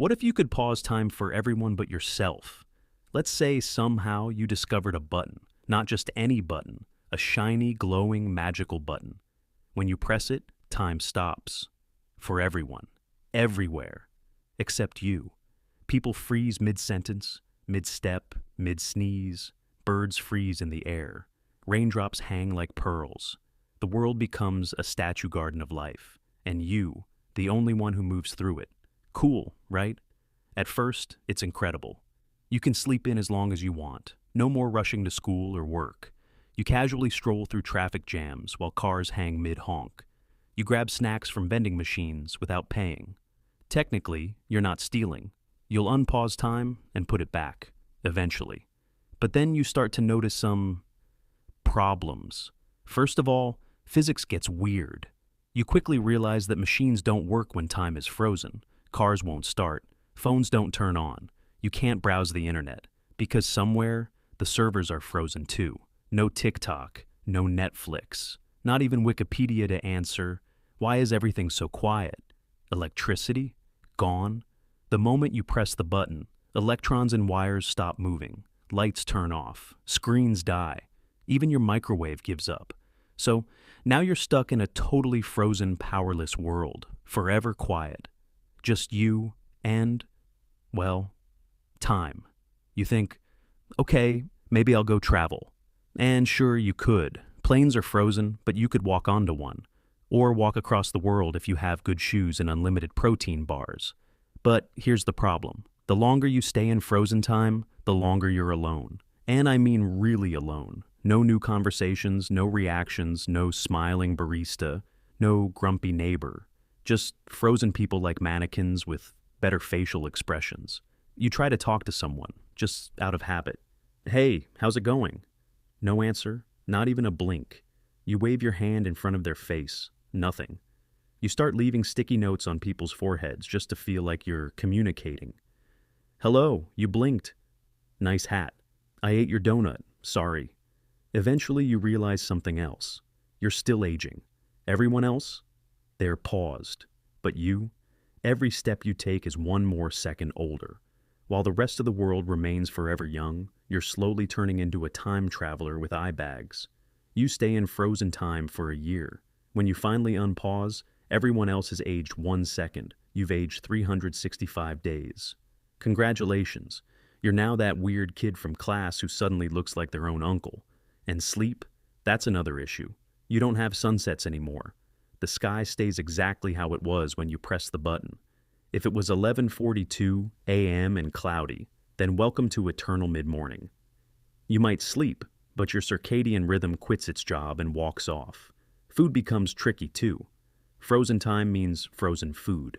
What if you could pause time for everyone but yourself? Let's say somehow you discovered a button, not just any button, a shiny, glowing, magical button. When you press it, time stops. For everyone. Everywhere. Except you. People freeze mid-sentence, mid-step, mid-sneeze. Birds freeze in the air. Raindrops hang like pearls. The world becomes a statue garden of life. And you, the only one who moves through it. Cool, right? At first, it's incredible. You can sleep in as long as you want. No more rushing to school or work. You casually stroll through traffic jams while cars hang mid-honk. You grab snacks from vending machines without paying. Technically, you're not stealing. You'll unpause time and put it back, eventually. But then you start to notice some problems. First of all, physics gets weird. You quickly realize that machines don't work when time is frozen. Cars won't start. Phones don't turn on. You can't browse the internet. Because somewhere, the servers are frozen too. No TikTok, no Netflix, not even Wikipedia to answer, why is everything so quiet? Electricity? Gone? The moment you press the button, electrons and wires stop moving, lights turn off, screens die, even your microwave gives up. So now you're stuck in a totally frozen, powerless world, forever quiet. Just you and, well, time. You think, okay, maybe I'll go travel. And sure, you could. Planes are frozen, but you could walk onto one. Or walk across the world if you have good shoes and unlimited protein bars. But here's the problem. The longer you stay in frozen time, the longer you're alone. And I mean really alone. No new conversations, no reactions, no smiling barista, no grumpy neighbor. Just frozen people like mannequins with better facial expressions. You try to talk to someone, just out of habit. Hey, how's it going? No answer, not even a blink. You wave your hand in front of their face. Nothing. You start leaving sticky notes on people's foreheads just to feel like you're communicating. Hello, you blinked. Nice hat. I ate your donut. Sorry. Eventually you realize something else. You're still aging. Everyone else? They're paused. But you? Every step you take is one more second older. While the rest of the world remains forever young, you're slowly turning into a time traveler with eye bags. You stay in frozen time for a year. When you finally unpause, everyone else has aged 1 second. You've aged 365 days. Congratulations. You're now that weird kid from class who suddenly looks like their own uncle. And sleep? That's another issue. You don't have sunsets anymore. The sky stays exactly how it was when you press the button. If it was 11:42 a.m. and cloudy, then welcome to eternal mid-morning. You might sleep, but your circadian rhythm quits its job and walks off. Food becomes tricky too. Frozen time means frozen food.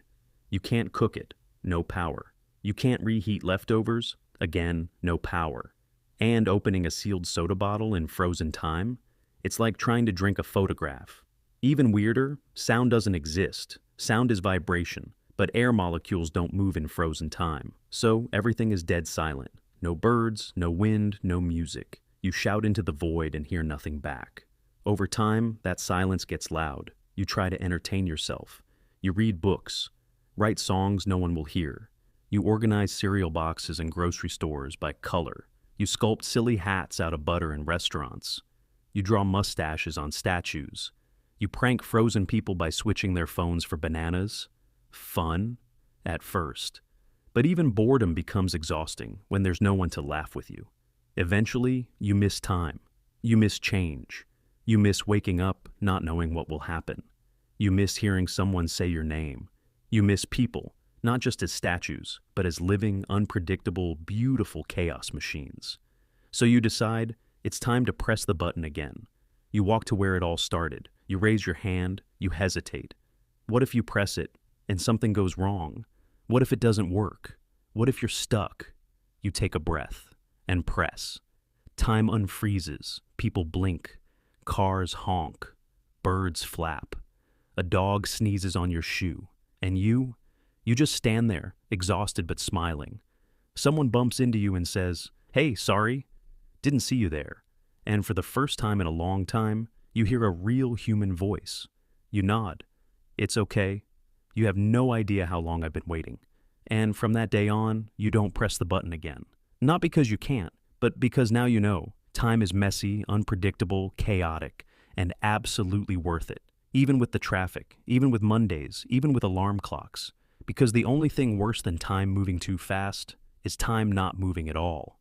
You can't cook it, no power. You can't reheat leftovers, again, no power. And opening a sealed soda bottle in frozen time? It's like trying to drink a photograph. Even weirder, sound doesn't exist. Sound is vibration. But air molecules don't move in frozen time, so everything is dead silent. No birds, no wind, no music. You shout into the void and hear nothing back. Over time, that silence gets loud. You try to entertain yourself. You read books, write songs no one will hear. You organize cereal boxes in grocery stores by color. You sculpt silly hats out of butter in restaurants. You draw mustaches on statues. You prank frozen people by switching their phones for bananas. Fun at first, but even boredom becomes exhausting when there's no one to laugh with you. Eventually, you miss time. You miss change. You miss waking up not knowing what will happen. You miss hearing someone say your name. You miss people, not just as statues, but as living, unpredictable, beautiful chaos machines. So you decide it's time to press the button again. You walk to where it all started. You raise your hand. You hesitate. What if you press it and something goes wrong? What if it doesn't work? What if you're stuck? You take a breath and press. Time unfreezes. People blink. Cars honk. Birds flap. A dog sneezes on your shoe. And you just stand there, exhausted but smiling. Someone bumps into you and says, "Hey, sorry, didn't see you there." And for the first time in a long time, you hear a real human voice. You nod. It's okay. You have no idea how long I've been waiting. And from that day on, you don't press the button again. Not because you can't, but because now you know time is messy, unpredictable, chaotic, and absolutely worth it. Even with the traffic, even with Mondays, even with alarm clocks. Because the only thing worse than time moving too fast is time not moving at all.